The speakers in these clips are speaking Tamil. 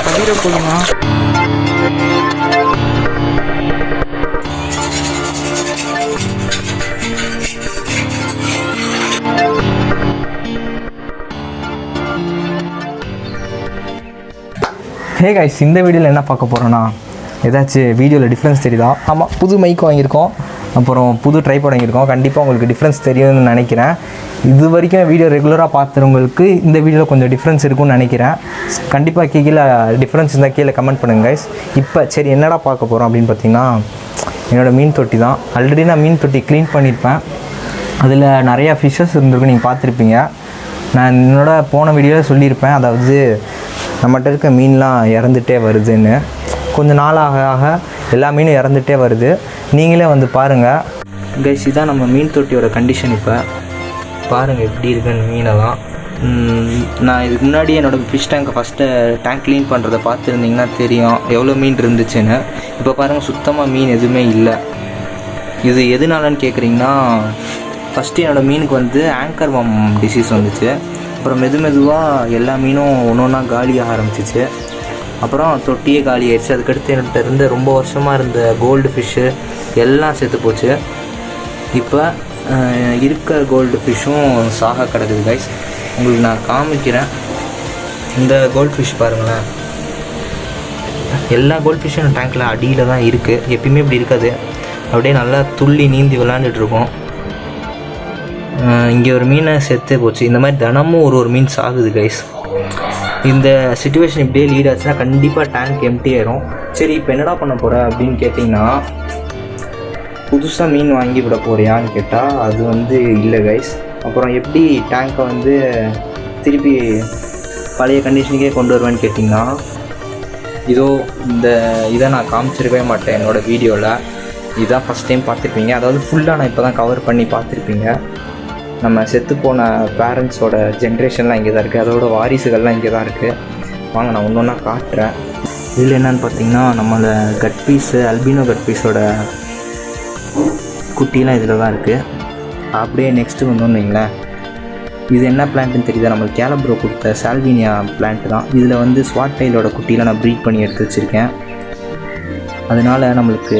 தவிர போதுமா? ஹே கைஸ், இந்த வீடியோவில் என்ன பார்க்க போகிறோன்னா, ஏதாச்சும் வீடியோவில் டிஃப்ரென்ஸ் தெரியுதா? ஆமாம், புது மைக் வாங்கியிருக்கோம், அப்புறம் புது ட்ரைபாட் வாங்கியிருக்கோம். கண்டிப்பாக உங்களுக்கு டிஃப்ரென்ஸ் தெரியும்னு நினைக்கிறேன். இது வரைக்கும் வீடியோ ரெகுலராக பார்த்துறவங்களுக்கு இந்த வீடியோவில் கொஞ்சம் டிஃப்ரென்ஸ் இருக்கும்னு நினைக்கிறேன். கண்டிப்பாக கீழே டிஃப்ரென்ஸ் இருந்தால் கீழே கமெண்ட் பண்ணுங்கள் கைஸ். இப்போ சரி, என்னடா பார்க்க போகிறோம் அப்படின்னு பார்த்தீங்கன்னா, என்னோடய மீன் தொட்டி தான். ஆல்ரெடி நான் மீன் தொட்டி க்ளீன் பண்ணியிருப்பேன். அதில் நிறையா ஃபிஷ்ஷஸ் இருந்திருக்கும், நீங்கள் பார்த்துருப்பீங்க. நான் போன வீடியோவில் சொல்லியிருப்பேன், அதாவது நம்மகிட்ட இருக்க மீன்லாம் இறந்துகிட்டே வருதுன்னு. கொஞ்சம் நாளாக ஆக எல்லா மீனும் இறந்துகிட்டே வருது. நீங்களே வந்து பாருங்கள் கைஸ். இதுதான் நம்ம மீன் தொட்டியோட கண்டிஷன். இப்போ பாருங்கள் எப்படி இருக்குன்னு மீனெல்லாம். நான் இதுக்கு முன்னாடி என்னோடய ஃபிஷ் டேங்கை ஃபஸ்ட்டு டேங்க் க்ளீன் பண்ணுறதை பார்த்துருந்திங்கன்னா தெரியும் எவ்வளோ மீன் இருந்துச்சுன்னு. இப்போ பாருங்கள், சுத்தமாக மீன் எதுவுமே இல்லை. இது எதுனாலன்னு கேட்குறீங்கன்னா, ஃபஸ்ட்டு என்னோடய மீனுக்கு வந்து ஆங்கர் வார்ம் டிசீஸ் வந்துச்சு. அப்புறம் மெதுவாக எல்லா மீனும் ஒன்று ஒன்றா காலியாக ஆரம்பிச்சிச்சு. அப்புறம் தொட்டியே காலி ஆயிடுச்சு. அதுக்கடுத்து என்கிட்ட இருந்த ரொம்ப வருஷமாக இருந்த கோல்டு ஃபிஷ்ஷு எல்லாம் செத்து போச்சு. இப்போ இருக்க கோல்டு ஃபிஷ்ஷும் சாக கிடக்குது கைஸ். உங்களுக்கு நான் காமிக்கிறேன். இந்த கோல்டு ஃபிஷ் பாருங்களேன், எல்லா கோல்டு ஃபிஷ்ஷும் டேங்க்கில் அடியில் தான் இருக்குது. எப்பயுமே இப்படி இருக்காது, அப்படியே நல்லா துள்ளி நீந்தி விளாண்டுட்ருக்கோம். இங்கே ஒரு மீனை செத்து போச்சு. இந்த மாதிரி தினமும் ஒரு மீன் சாகுது கைஸ். இந்த சிச்சுவேஷன் இப்படியே லீட் ஆச்சுன்னா கண்டிப்பாக டேங்க் எம்டி ஆயிரும். சரி, இப்போ என்னடா பண்ண போகிற அப்படின்னு கேட்டிங்கன்னா, புதுசாக மீன் வாங்கி விட போகிறியான்னு கேட்டால் அது வந்து இல்லை கைஸ். அப்புறம் எப்படி டேங்க்கை வந்து திருப்பி பழைய கண்டிஷனுக்கே கொண்டு வருவேன்னு கேட்டிங்கன்னா, இதை நான் காமிச்சிருக்கவே மாட்டேன் என்னோடய வீடியோவில். இதுதான் ஃபஸ்ட் டைம் பார்த்துருப்பீங்க. அதாவது ஃபுல்லாக நான் இப்போ தான் கவர் பண்ணி பார்த்துருப்பீங்க. நம்ம செத்துப்போன பேரண்ட்ஸோட ஜென்ரேஷன்லாம் இங்கே தான் இருக்குது, அதோட வாரிசுகள்லாம் இங்கே தான் இருக்குது. வாங்க நான் ஒன்று ஒன்றா காட்டுறேன். இதில் என்னென்னு பார்த்தீங்கன்னா, நம்மளோட கட்பீஸு அல்பினோ கட்பீஸோட குட்டிலாம் இதில் தான் இருக்குது. அப்படியே நெக்ஸ்ட்டு வந்தோன்னு வைங்களேன், இது என்ன பிளான்ட்டுன்னு தெரியுதா? நம்மளுக்கு கேலப்ரோ கொடுத்த சால்வினியா பிளான்ட் தான். இதில் வந்து ஸ்வாட் டைலோட குட்டிலாம் நான் ப்ரீட் பண்ணி எடுத்து வச்சுருக்கேன். அதனால் நம்மளுக்கு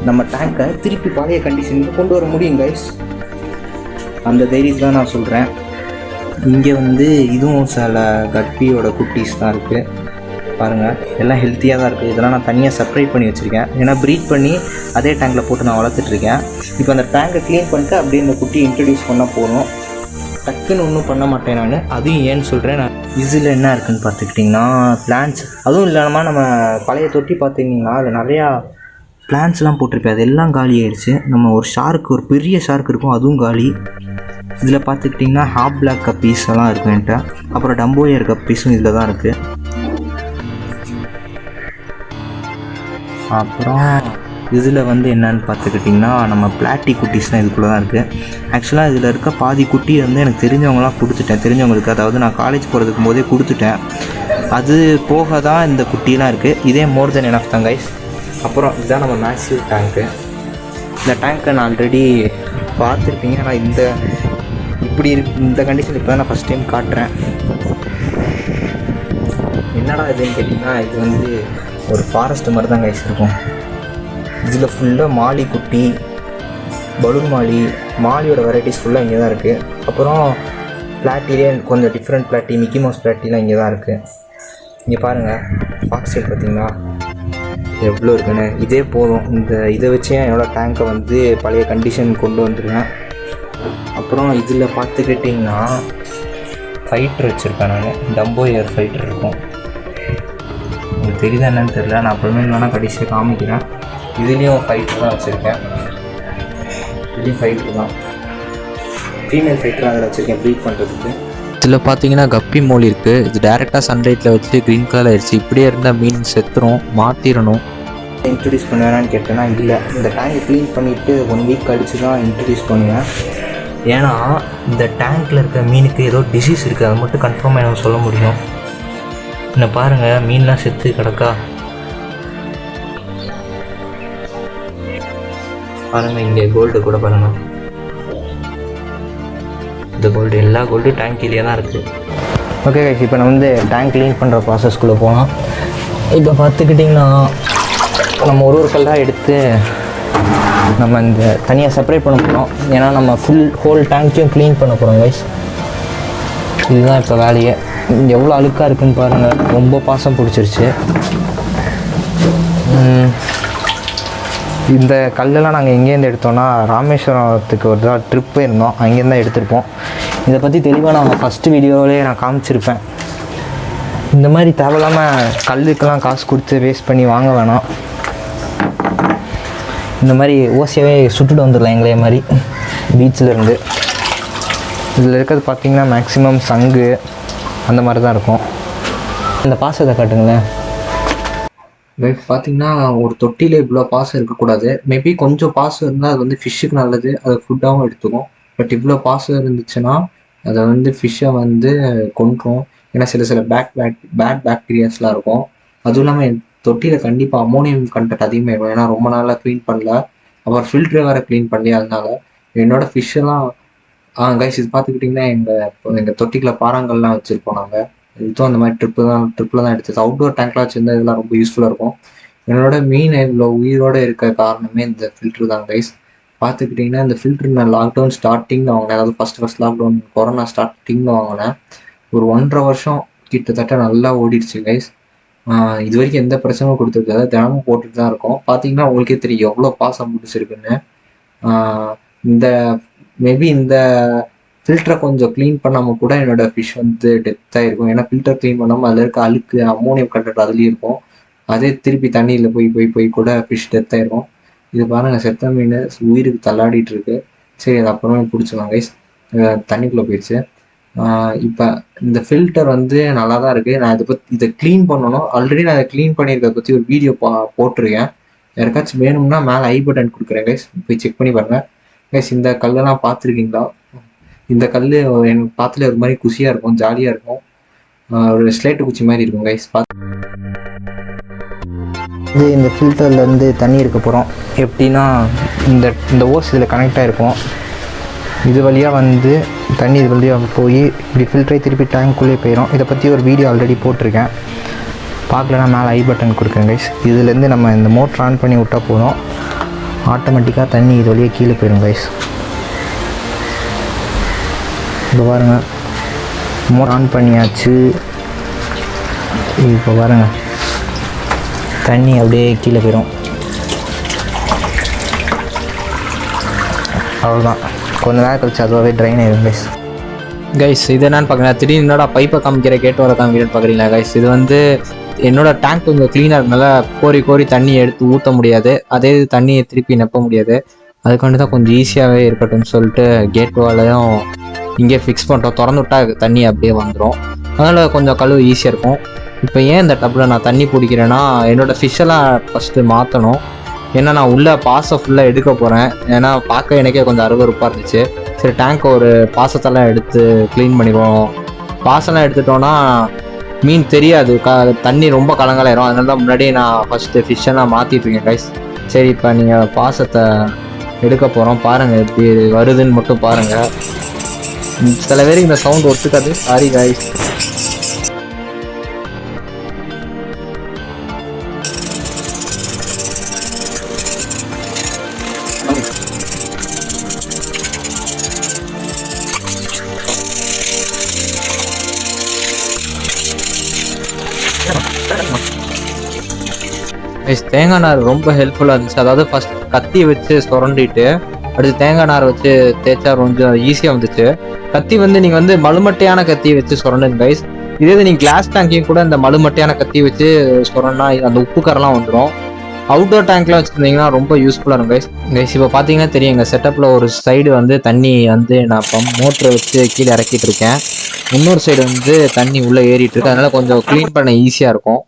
நம்ம டேங்கை திருப்பி பழைய கண்டிஷனுக்கு கொண்டு வர முடியும் கைஸ். அந்த தைரியத்தில் தான் நான் சொல்கிறேன். இங்கே வந்து இதுவும் சில கட்பியோட குட்டீஸ் தான் இருக்குது. பாருங்கள், எல்லாம் ஹெல்த்தியாக தான் இருக்குது. இதெல்லாம் நான் தனியாக செப்பரேட் பண்ணி வச்சுருக்கேன். ஏன்னா ப்ரீட் பண்ணி அதே டேங்கில் போட்டு நான் வளர்த்துட்ருக்கேன். இப்போ அந்த டேங்கை க்ளீன் பண்ணிட்டு அப்படியே இந்த குட்டி இன்ட்ரடியூஸ் பண்ணால் போதும். டக்குன்னு ஒன்றும் பண்ண மாட்டேன் நான். அதுவும் ஏன்னு சொல்கிறேன், நான் இதில் என்ன இருக்குதுன்னு பார்த்துக்கிட்டிங்கன்னா பிளான்ட்ஸ். அதுவும் இல்லாமல் நம்ம பழைய தொட்டி பார்த்திங்கன்னா அதில் நிறையா பிளான்ட்ஸ்லாம் போட்டிருப்பேன். அது எல்லாம் காலி ஆயிடுச்சு. நம்ம ஒரு பெரிய ஷார்க் இருக்கும், அதுவும் காலி. இதில் பார்த்துக்கிட்டிங்கன்னா ஹாப் பிளாக் கப்பீஸ் எல்லாம் இருக்கும் என்கிட்ட. அப்புறம் டம்போயர் கப்பீஸும் இதில் தான் இருக்குது. அப்புறம் இதில் வந்து என்னன்னு பார்த்துக்கிட்டிங்கன்னா, நம்ம பிளாட்டி குட்டீஸ் தான் இதுக்குள்ளே தான் இருக்குது. ஆக்சுவலாக இதில் இருக்க பாதி குட்டி வந்து எனக்கு தெரிஞ்சவங்களாம் கொடுத்துட்டேன். தெரிஞ்சவங்களுக்கு, அதாவது நான் காலேஜ் போகிறதுக்கு போதே கொடுத்துட்டேன். அது போக தான் இந்த குட்டிலாம் இருக்குது. இதே மோர் தென் எனஃப் தான் கைஸ். அப்புறம் இதுதான் நம்ம மேசிவ் டேங்க்கு. இந்த டேங்க்கை நான் ஆல்ரெடி பார்த்துருப்பீங்க. ஆனால் இந்த கண்டிஷன் இப்போ தான் நான் ஃபஸ்ட் டைம் காட்டுறேன். என்னடா இதுன்னு கேட்டிங்கன்னா, இது வந்து ஒரு ஃபாரஸ்ட் மாதிரி தான் கைஸ் இருக்கும். இதில் ஃபுல்லாக மாலி குட்டி, பலூன் மாலியோட வெரைட்டிஸ் ஃபுல்லாக இங்கே தான் இருக்குது. அப்புறம் பிளாட்டிலே கொஞ்சம் டிஃப்ரெண்ட் பிளாட்டி, மிக்கி மவுஸ் பிளாட்டிலாம் இங்கே தான் இருக்குது. இங்கே பாருங்கள், ஃபாக்ஸ் சைட் பார்த்திங்களா எவ்வளோ இருக்குன்னு. இதே போதும். இதை வச்சே என்னோடய டேங்கை வந்து பழைய கண்டிஷன் கொண்டு வந்துடுவேன். அப்புறம் இதில் பார்த்துக்கிட்டிங்கன்னா ஃபைட்டர் வச்சுருக்கேன் நான். டம்போயர் ஃபைட்டர் இருக்கும். உங்களுக்கு தெரியுதா என்னன்னு தெரியல, நான் அப்புறமே இல்லைனா கடைசியாக காமிக்கிறேன். இதுலேயும் ஃபைட்டர் தான் வச்சுருக்கேன். இதுலேயும் ஃபைட்டர் தான், ஃபீமேல் ஃபைட்டர் அதில் வச்சுருக்கேன் ப்ரீட் பண்ணுறதுக்கு. இதில் பார்த்தீங்கன்னா கப்பி மோல் இருக்குது. இது டேரெக்டாக சன்லைட்டில் வச்சு க்ரீன் கலர் ஆயிடுச்சு. இப்படியே இருந்தால் மீன் செத்துரும், மாற்றிடணும். இன்ட்ரடியூஸ் பண்ணுவேனான்னு கேட்டேன்னா இல்லை. இந்த டேங்கை க்ளீன் பண்ணிவிட்டு 1 வீக் கழிச்சு தான் இன்ட்ரடியூஸ் பண்ணுவேன். ஏன்னா இந்த டேங்க்கில் இருக்க மீனுக்கு ஏதோ டிசீஸ் இருக்குது, அதை மட்டும் கன்ஃபார்மாக எனக்கு சொல்ல முடியும். இன்னும் பாருங்கள், மீன்லாம் செத்து கிடக்கா பாருங்கள். இங்கே கோல்டு கூட பாருங்கள். இந்த கோல்டு எல்லா கோல்டும் டேங்க்லேயே தான் இருக்குது. ஓகே கைஸ், இப்போ நான் வந்து டேங்க் க்ளீன் பண்ணுற ப்ராசஸ்க்குள்ளே போனோம். இப்போ பார்த்துக்கிட்டிங்கன்னா நம்ம ஒரு கல்லாக எடுத்து நம்ம இந்த தனியாக செப்பரேட் பண்ண போகிறோம். ஏன்னா நம்ம ஹோல் டேங்க்கையும் க்ளீன் பண்ண போகிறோம் கைஸ். இதுதான் இப்போ வேலையே. எவ்வளோ அழுக்காக இருக்குதுன்னு பாருங்கள், ரொம்ப பாசம் பிடிச்சிருச்சு. இந்த கல்லெல்லாம் நாங்கள் எங்கேருந்து எடுத்தோன்னா ராமேஸ்வரத்துக்கு ஒரு தான் ட்ரிப்பு இருந்தோம், அங்கேருந்து தான் எடுத்திருப்போம். இதை பற்றி தெளிவாக நான் ஃபஸ்ட்டு வீடியோவிலே நான் காமிச்சிருப்பேன். இந்த மாதிரி தேவையில்லாமல் கல்லுக்கெல்லாம் காசு கொடுத்து வேஸ்ட் பண்ணி வாங்க வேணாம். இந்த மாதிரி ஓசியாவே சுட்டுட்டு வந்துடலாம் எங்களே மாதிரி பீச்சில் இருந்து. இதில் இருக்கிறது பார்த்திங்கன்னா மேக்ஸிமம் சங்கு அந்த மாதிரி தான் இருக்கும். இந்த பாசத்தை காட்டுங்களேன். பார்த்திங்கன்னா ஒரு தொட்டியில் இவ்வளோ பாசம் இருக்கக்கூடாது. மேபி கொஞ்சம் பாசம் இருந்தால் அது வந்து ஃபிஷ்ஷுக்கு நல்லது, அது ஃபுட்டாகவும் எடுத்துக்கும். பட் இவ்வளோ பாசம் இருந்துச்சுன்னா அதை வந்து ஃபிஷ்ஷை வந்து கொன்றும். ஏன்னா சில பேட் பாக்டீரியாஸ்லாம் இருக்கும். அதுவும் இல்லாமல் தொட்டியில் கண்டிப்பாக அமோனியம் கண்டென்ட் அதிகமாக இருக்கும். ஏன்னா ரொம்ப நாளாக க்ளீன் பண்ணல, அப்புறம் ஃபில்ட்ரு வேறு க்ளீன் பண்ணி. அதனால என்னோடய ஃபிஷ்ஷெல்லாம் கைஸ் இது பார்த்துக்கிட்டிங்கன்னா எங்கள் தொட்டிக்குள்ள பாறாங்கல்லாம் வச்சுருப்போம் நாங்கள். இதுவும் அந்த மாதிரி ட்ரிப்பில் தான் எடுத்தது. அவுட்டோர் டேங்க்லாம் வச்சுருந்தா இதெல்லாம் ரொம்ப யூஸ்ஃபுல்லாக இருக்கும். என்னோட மீன் இவ்வளோ உயிரோடு இருக்க காரணமே இந்த ஃபில்ட்ரு தான் கைஸ். பார்த்துக்கிட்டிங்கன்னா இந்த ஃபில்ட்ரு நான் லாக்டவுன் ஸ்டார்டிங்கில் வாங்கினேன். அதாவது ஃபஸ்ட் லாக்டவுன் கொரோனா ஸ்டார்டிங்கில் வாங்கினேன். ஒரு 1.5 வருஷம் கிட்டத்தட்ட நல்லா ஓடிடுச்சு கைஸ். இது வரைக்கும் எந்த பிரச்சனையும் கொடுத்துருக்காது, தினமும் போட்டுட்டு தான் இருக்கோம். பார்த்தீங்கன்னா உங்களுக்கே தெரியும் எவ்வளோ பாசம் முடிச்சிருக்குன்னு. இந்த மேபி இந்த ஃபில்டரை கொஞ்சம் க்ளீன் பண்ணாமல் கூட என்னோடய ஃபிஷ் வந்து டெத்தாக இருக்கும். ஏன்னா ஃபில்டர் க்ளீன் பண்ணாமல் அதில் இருக்க அழுக்கு அமோனியம் கண்டென்ட் அதுலேயும் இருக்கும். அதே திருப்பி தண்ணியில் போய் கூட ஃபிஷ் டெத்தாக இருக்கும். இது பாருங்கள், செத்த மீன் உயிருக்கு தள்ளாடிட்டு இருக்கு. சரி, அது அப்புறமே பிடிச்சிக்கலாம் கைஸ். தண்ணிக்குள்ளே போயிடுச்சு. இப்போ இந்த ஃபில்டர் வந்து நல்லா தான் இருக்குது. நான் இதை க்ளீன் பண்ணணும். ஆல்ரெடி நான் அதை க்ளீன் பண்ணியிருக்கிறத பற்றி ஒரு வீடியோ போட்டிருக்கேன். யாருக்காச்சும் வேணும்னா மேலே ஐ பட்டன் கொடுக்குறேன் கைஸ், போய் செக் பண்ணி பாருங்கள் கைஸ். இந்த கல்லெல்லாம் பார்த்துருக்கீங்களா? இந்த கல் எனக்கு பார்த்துல ஒரு மாதிரி குஷியாக இருக்கும், ஜாலியாக இருக்கும். ஒரு ஸ்லேட்டு குச்சி மாதிரி இருக்கும் கைஸ். இது இந்த ஃபில்டர்லேருந்து தண்ணி எடுக்க போகிறோம். எப்படின்னா இந்த ஓஸ் இதில் கனெக்ட் ஆகிருக்கும். இது வழியாக வந்து தண்ணி இது வழியாக போய் இப்படி ஃபில்டரை திருப்பி டேங்க்குள்ளே போயிடும். இதை பற்றி ஒரு வீடியோ ஆல்ரெடி போட்டிருக்கேன், பார்க்கலன்னா மேலே ஐ பட்டன் கொடுக்குறேன் கைஸ். இதுலேருந்து நம்ம இந்த மோட்டர் ஆன் பண்ணி விட்டால் போதும், ஆட்டோமேட்டிக்காக தண்ணி இது வழியாக கீழே போயிடும் கைஸ். இப்போ பாருங்கள், மோட்டர் ஆன் பண்ணியாச்சு. இப்போ பாருங்கள், தண்ணி அப்படியே கீழே போயிடும். அவ்வளோதான், கொஞ்ச நேரம் கழிச்சு அதுவாகவே ட்ரைன் ஆயிடும் கைஸ். இது என்னன்னு பார்க்குறேன், திடீர்னு என்னோட பைப்பை காமிக்கிற கேட்டு வர காமிக்கிறேன்னு பார்க்குறீங்களா கைஸ். இது வந்து என்னோட டேங்க் கொஞ்சம் க்ளீனாக இருக்கனால கோரி தண்ணியை எடுத்து ஊற்ற முடியாது, அதே தண்ணியை திருப்பி நெப்ப முடியாது. அதுக்காண்டி தான் கொஞ்சம் ஈஸியாகவே இருக்கட்டும்னு சொல்லிட்டு கேட் வாலையும் இங்கே ஃபிக்ஸ் பண்ணுறோம். திறந்து விட்டால் தண்ணி அப்படியே வந்துடும், அதனால் கொஞ்சம் கழுவு ஈஸியாக இருக்கும். இப்போ ஏன் இந்த டப்பில் நான் தண்ணி பிடிக்கிறேன்னா, என்னோடய ஃபிஷ்ஷெல்லாம் ஃபஸ்ட்டு மாற்றணும். ஏன்னா நான் உள்ளே பாசை ஃபுல்லாக எடுக்க போகிறேன். ஏன்னா பார்க்க எனக்கே கொஞ்சம் அருவருப்பாக இருந்துச்சு. சரி, டேங்க்கை ஒரு பாசத்தெல்லாம் எடுத்து க்ளீன் பண்ணிடுவோம். பாசெல்லாம் எடுத்துட்டோன்னா மீன் தெரியாது, தண்ணி ரொம்ப கலங்கலாயிரும். அதனால தான் முன்னாடியே நான் ஃபஸ்ட்டு ஃபிஷ்ஷெல்லாம் மாற்றிட்டுருக்கேன் கைஸ். சரி, இப்போ நீங்கள் பாசத்தை எடுக்க போகிறோம். பாருங்கள் எப்படி வருதுன்னு மட்டும் பாருங்கள். சில பேருக்கு இந்த சவுண்ட் ஒத்துக்காது, சாரி கைஸ். தேங்காய் நார் ரொம்ப ஹெல்ப்ஃபுல்லாக இருந்துச்சு. அதாவது ஃபர்ஸ்ட் கத்தியை வச்சு சுரண்டிட்டு அடுத்து தேங்காய் நார் வச்சு தேய்ச்சா கொஞ்சம் ஈஸியாக வந்துச்சு. கத்தி வந்து நீங்கள் வந்து மலுமட்டையான கத்தியை வச்சு சுரண்டுங்க கைஸ். இதே நீங்கள் கிளாஸ் டேங்கையும் கூட இந்த மலுமட்டையான கத்தியை வச்சு சுரண்டா அந்த உப்பு கரெல்லாம் வந்துடும். அவுட்டோர் டேங்க்லாம் வச்சுருந்தீங்கன்னா ரொம்ப யூஸ்ஃபுல்லாக இருக்கும் கைஸ். இப்போ பார்த்தீங்கன்னா தெரியும், எங்கள் செட்டப்பில் ஒரு சைடு வந்து தண்ணி வந்து நான் இப்போ மோட்டரை வச்சு கீழே இறக்கிட்டு இருக்கேன், இன்னொரு சைடு வந்து தண்ணி உள்ளே ஏறிட்டு இருக்கு. அதனால கொஞ்சம் க்ளீன் பண்ண ஈஸியாக இருக்கும்.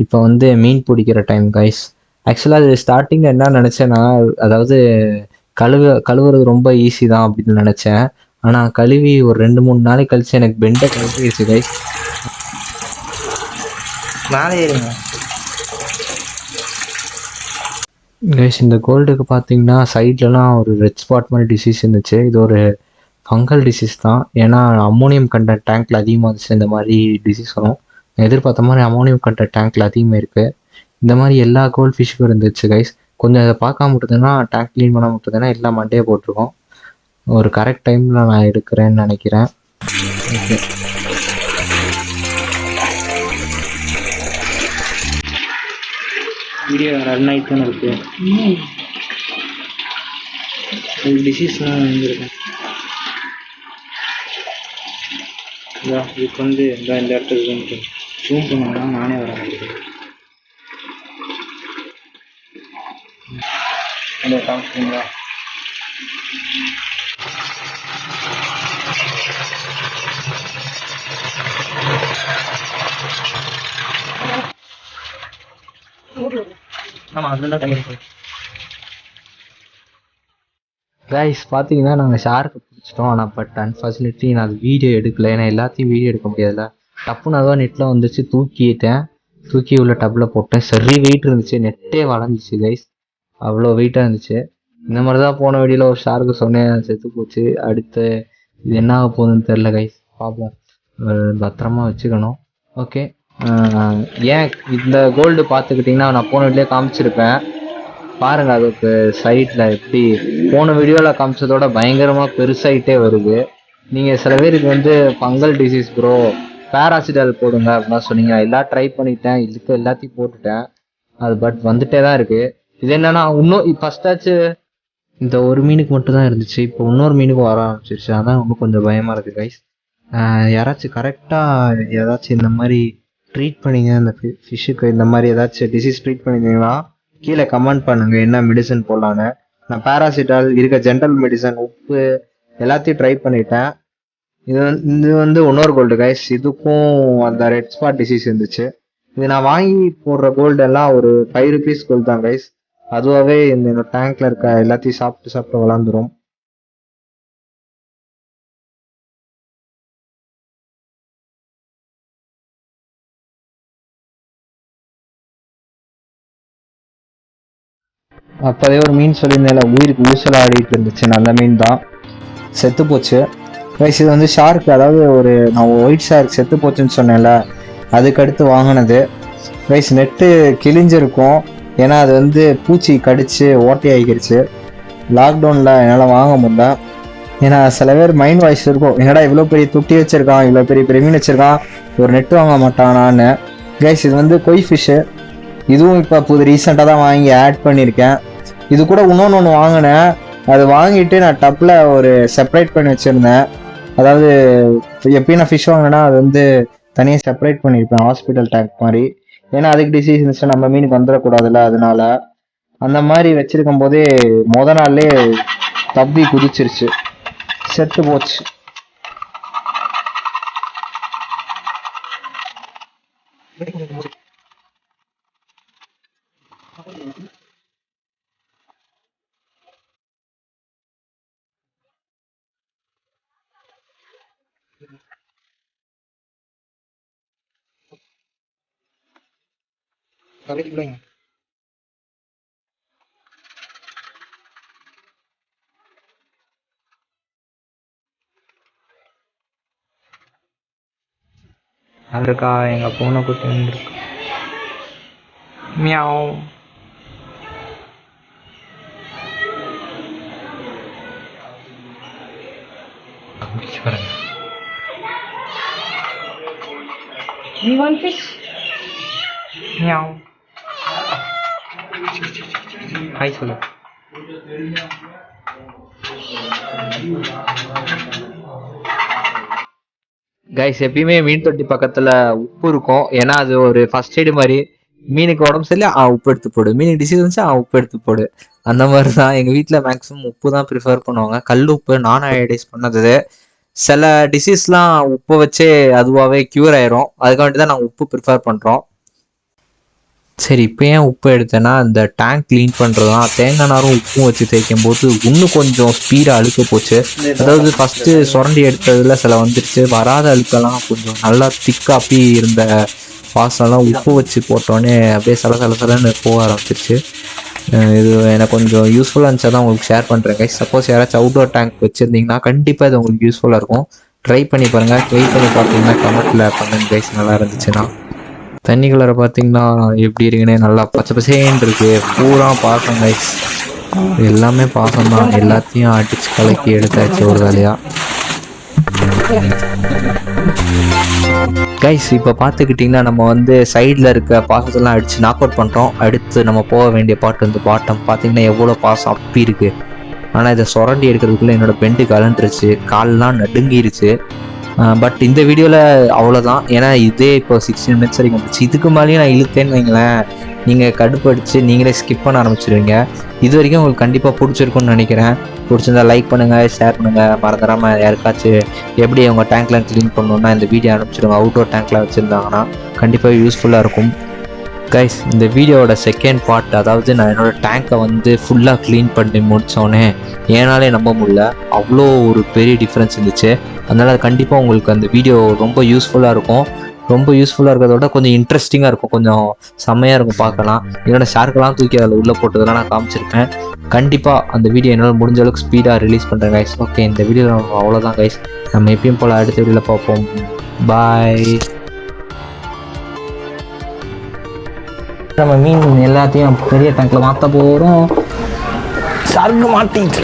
இப்போ வந்து மீன் பிடிக்கிற டைம் கைஸ். ஆக்சுவலாக அது ஸ்டார்டிங்கில் என்ன நினச்சேன்னா, அதாவது கழுவுறது ரொம்ப ஈஸி தான் அப்படின்னு நினச்சேன். ஆனால் கழுவி ஒரு 2-3 நாளைக்கு கழிச்சு எனக்கு பெண்டை கழுவிடுச்சு கைஸ். மேலே ஏறுங்க கைஸ். இந்த கோல்டுக்கு பார்த்தீங்கன்னா சைட்லலாம் ஒரு ரெட் ஸ்பாட் மாதிரி டிசீஸ் இருந்துச்சு. இது ஒரு ஃபங்கல் டிசீஸ் தான். ஏன்னா அம்மோனியம் கண்டென்ட் டேங்க்கில் அதிகமாக இருந்துச்சு இந்த மாதிரி டிசீஸ் வரும். எதிர்பார்த்த மாதிரி அம்மோனியம் கண்டென்ட் டேங்க்கில் அதிகமாக இருக்குது. இந்த மாதிரி எல்லா கோல்ட் ஃபிஷ்ஷுக்கும் இருந்துச்சு கைஸ். கொஞ்சம் அதை பார்க்காம விட்டுதுன்னா, டேங்க் க்ளீன் பண்ணாம விட்டுதுன்னா எல்லாம் மண்டையை போட்டிருக்கோம். ஒரு கரெக்ட் டைமில் நான் எடுக்கிறேன்னு நினைக்கிறேன். ஓகே, வீடியோ ரன் ஆகிட்டு தானே இருக்குது. டிசீஸ்லாம் வந்துருக்கேன். இதுக்கு வந்து இந்த இடத்துக்கு ஜூம் பண்ணோம்னா நானே வர மாட்டேன். அந்த காமிச்சிங்களா? ஆமாம், அதுதான் டைம். கைஸ் பார்த்தீங்கன்னா நாங்கள் ஷார்க்கு பிடிச்சிட்டோம். ஆனால் பட் அன்ஃபார்ச்சுனேட்லி நான் அது வீடியோ எடுக்கலை. ஏன்னா எல்லாத்தையும் வீடியோ எடுக்க முடியாதுல்ல. டப்புன்னு அதுவும் நெட்டில் வந்துச்சு, தூக்கி உள்ள டப்பில் போட்டேன். சரி வெயிட் இருந்துச்சு, நெட்டே வளைஞ்சிச்சு கைஸ். அவ்வளோ வெயிட்டாக இருந்துச்சு. இந்த மாதிரி தான் போன வீடியோவில் ஒரு ஷார்க்கு சொன்னேன், செத்து போச்சு. அடுத்து இது என்ன ஆக போகுதுன்னு தெரில கைஸ், பார்ப்போம். பத்திரமா வச்சுக்கணும். ஓகே, ஏன் இந்த கோல்டு பார்த்துக்கிட்டிங்கன்னா நான் போன வீடியோலே காமிச்சிருப்பேன் பாருங்கள். அதுக்கு சைட்டில் எப்படி போன வீடியோவில் காமிச்சதோட பயங்கரமாக பெருசாகிட்டே வருது. நீங்கள் சில பேர் இது வந்து ஃபங்கல் டிசீஸ் ப்ரோ, பேராசிட்டால் போடுங்க அப்படின்னா சொன்னீங்க. எல்லாம் ட்ரை பண்ணிட்டேன், இதுக்கு எல்லாத்தையும் போட்டுட்டேன். அது பட் வந்துட்டே தான் இருக்குது. இது என்னன்னா இன்னும் ஃபஸ்ட்டாச்சு இந்த ஒரு மீனுக்கு மட்டும் தான் இருந்துச்சு, இப்போ இன்னொரு மீனுக்கு வர ஆரம்பிச்சிருச்சு. அதான் இன்னும் கொஞ்சம் பயமாக இருக்குது கைஸ். யாராச்சும் கரெக்டாக ஏதாச்சும் இந்த மாதிரி ட்ரீட் பண்ணிங்க இந்த ஃபிஷ்ஷுக்கு, இந்த மாதிரி ஏதாச்சும் டிசீஸ் ட்ரீட் பண்ணிங்கன்னா கீழே கமெண்ட் பண்ணுங்கள் என்ன மெடிசன் போடலான்னு. நான் பேராசிட்டால் இருக்க ஜென்ரல் மெடிசன், உப்பு எல்லாத்தையும் ட்ரை பண்ணிட்டேன். இது வந்து இன்னொரு கோல்டு கைஸ். இதுக்கும் அந்த ரெட் ஸ்பாட் டிசீஸ் இருந்துச்சு. இது நான் வாங்கி போடுற கோல்டு எல்லாம் ஒரு 5 rupees கோல்டு தான் கைஸ். அதுவாகவே இந்த டேங்க்ல இருக்க எல்லாத்தையும் சாப்பிட்டு வளர்ந்துரும். அப்போதே ஒரு மீன் சொல்லியிருந்தேன், உயிருக்கு ஊசல் ஆடிட்டு இருந்துச்சு. நல்ல மீன் தான், செத்து போச்சு கைஸ். இது வந்து ஷார்க், அதாவது நான் ஒயிட் ஷார்க் செத்து போச்சுன்னு சொன்னேன்ல, அதுக்கடுத்து வாங்கினது கைஸ். நெட்டு கிழிஞ்சிருக்கும், ஏன்னா அது வந்து பூச்சி கடிச்சு ஓட்டையாகிடுச்சு. லாக்டவுனில் என்னால் வாங்க முடியல. ஏன்னா சில பேர் மைண்ட் வாய்ஸ் இருக்கும், என்னடா இவ்வளோ பெரிய தொட்டி வச்சுருக்கான், இவ்வளோ பெரிய மீன் வச்சுருக்கான், ஒரு நெட்டு வாங்க மாட்டானான்னு. கைஸ் இது வந்து கொய் ஃபிஷ்ஷு. இதுவும் இப்போ ரீசெண்டாக தான் வாங்கி ஆட் பண்ணியிருக்கேன். இது கூட இன்னொன்று வாங்கினேன். அது வாங்கிட்டு நான் டப்பில் செப்பரேட் பண்ணி வச்சுருந்தேன். அதாவது எப்பயும் நான் ஃபிஷ் வாங்கினேன்னா அது வந்து தனியாக செப்பரேட் பண்ணியிருப்பேன், ஹாஸ்பிட்டல் டேங்க் மாதிரி. ஏன்னா அதுக்கு டிசீஸ் இருந்துச்சுன்னா நம்ம மீனுக்கு வந்துடக்கூடாதுல்ல, அதனால அந்த மாதிரி வச்சிருக்கும் போதே நாள்லே தப்பி குதிச்சிருச்சு, செத்து போச்சு. இருக்கா எங்க பூனை குட்டி வந்துருக்கு. Meow. You want fish? Meow. Hi சொல்லு. கைஸ் எப்பயுமே மீன் தொட்டி பக்கத்துல உப்பு இருக்கும், ஏன்னா அது ஒரு ஃபர்ஸ்ட் எய்டு மாதிரி. மீனுக்கு உடம்பு சரியில்லை, உப்பு எடுத்து போடு. மீனுக்கு டிசீஸ் இருந்துச்சு, உப்பு எடுத்து போடு. அந்த மாதிரி தான் எங்கள் வீட்டில் மேக்ஸிமம் உப்பு தான் ப்ரிஃபர் பண்ணுவாங்க. கல் உப்பு, நான் அயோடைஸ் பண்ணது. சில டிசீஸ்லாம் உப்பை வச்சே அதுவாகவே க்யூர் ஆயிரும், அதுக்காண்டி தான் நாங்கள் உப்பு ப்ரிஃபர் பண்ணுறோம். சரி, இப்போ ஏன் உப்பு எடுத்தேன்னா இந்த டேங்க் க்ளீன் பண்ணுறதுதான். தேங்காய் நாரும் உப்பும் வச்சு தேய்க்கும் போது இன்னும் கொஞ்சம் ஸ்பீடாக அழுக்க போச்சு. அதாவது ஃபஸ்ட்டு சுரண்டி எடுத்ததில் சில வந்துடுச்சு, வராத அழுக்கெல்லாம் கொஞ்சம் நல்லா திக்காப்பி இருந்த வாசம்லாம் உப்பு வச்சு போட்டோன்னே அப்படியே சலன்னு போக ஆரம்பிச்சிருச்சு. இது எனக்கு கொஞ்சம் யூஸ்ஃபுல்லாக இருந்துச்சா தான் உங்களுக்கு ஷேர் பண்ணுறேன் கைஸ். சப்போஸ் யாராச்சும் அவுட்டோர் டேங்க் வச்சுருந்தீங்கன்னா கண்டிப்பாக இது உங்களுக்கு யூஸ்ஃபுல்லாக இருக்கும். ட்ரை பண்ணி பாருங்கள். ட்ரை பண்ணி பார்த்தீங்கன்னா கமெண்ட்டில் பண்ணுங்க கைஸ், நல்லா இருந்துச்சுன்னா. தண்ணி கலரை பார்த்தீங்கன்னா எப்படி இருக்குன்னே நல்லா பச்சை பசேன்னு இருக்குது. பூரா பாசம் கைஸ், எல்லாமே பாசம் தான். எல்லாத்தையும் அடித்து கலக்கி எடுத்தாச்சு ஒரு வேலையாக. கைஸ் இப்போ பார்த்துக்கிட்டிங்கன்னா நம்ம வந்து சைடில் இருக்க பாசத்தெல்லாம் அடித்து நாக் அவுட் பண்ணுறோம். அடுத்து நம்ம போக வேண்டிய பாட்டு வந்து பாட்டம். பார்த்தீங்கன்னா எவ்வளோ பாசம் அப்பி இருக்குது. ஆனால் இதை சுரண்டி எடுக்கிறதுக்குள்ளே என்னோடய பெண்டு கலண்டுருச்சு, கால்லாம் நடுங்கிருச்சு. பட் இந்த வீடியோவில் அவ்வளோதான். ஏன்னா இதே இப்போ 16 மினிட்ஸ் வரைக்கும் வந்துச்சு. இதுக்கு மேலேயும் நான் இழுத்தேன்னு வைங்களேன், நீங்கள் கடுப்பு அடித்து நீங்களே ஸ்கிப் பண்ண ஆரம்பிச்சிருவீங்க. இது வரைக்கும் உங்களுக்கு கண்டிப்பாக பிடிச்சிருக்குன்னு நினைக்கிறேன். பிடிச்சிருந்தா லைக் பண்ணுங்கள், ஷேர் பண்ணுங்கள். மறந்துடாமல் யாருக்காச்சும் எப்படி அவங்க டேங்க்லாம் க்ளீன் பண்ணணுன்னா இந்த வீடியோ அனுப்பிச்சிடுங்க. அவுட்டோர் டேங்க்லாம் வச்சுருந்தாங்கன்னா கண்டிப்பாக யூஸ்ஃபுல்லாக இருக்கும். கைஸ் இந்த வீடியோவோட செகண்ட் பார்ட், அதாவது நான் என்னோடய டேங்கை வந்து ஃபுல்லாக க்ளீன் பண்ணி முடித்தோடனே ஏனாலே நம்ப முடியல, அவ்வளோ ஒரு பெரிய டிஃப்ரென்ஸ் இருந்துச்சு. அதனால் கண்டிப்பாக உங்களுக்கு அந்த வீடியோ ரொம்ப யூஸ்ஃபுல்லாக இருக்கும். ரொம்ப யூஸ்ஃபுல்லாக இருக்கிறதோட கொஞ்சம் இன்ட்ரெஸ்டிங்காக இருக்கும், கொஞ்சம் செம்மையாக இருக்கும் பார்க்கலாம். என்னோட ஷார்க்கெல்லாம் தூக்கி அதில் உள்ளே போட்டதெல்லாம் நான் காமிச்சிருப்பேன். கண்டிப்பாக அந்த வீடியோ என்னால் முடிஞ்ச அளவுக்கு ஸ்பீடாக ரிலீஸ் பண்ணுறேன் கைஸ். ஓகே, இந்த வீடியோ அவ்வளோதான் கைஸ். நம்ம எப்பயும் போல் அடுத்த வீடியோவில் பார்ப்போம். பாய். நம்ம மீன் எல்லாத்தையும் பெரிய டேங்க்ல மாற்ற போகிறோம். சர்க்கு மாட்டிட்டு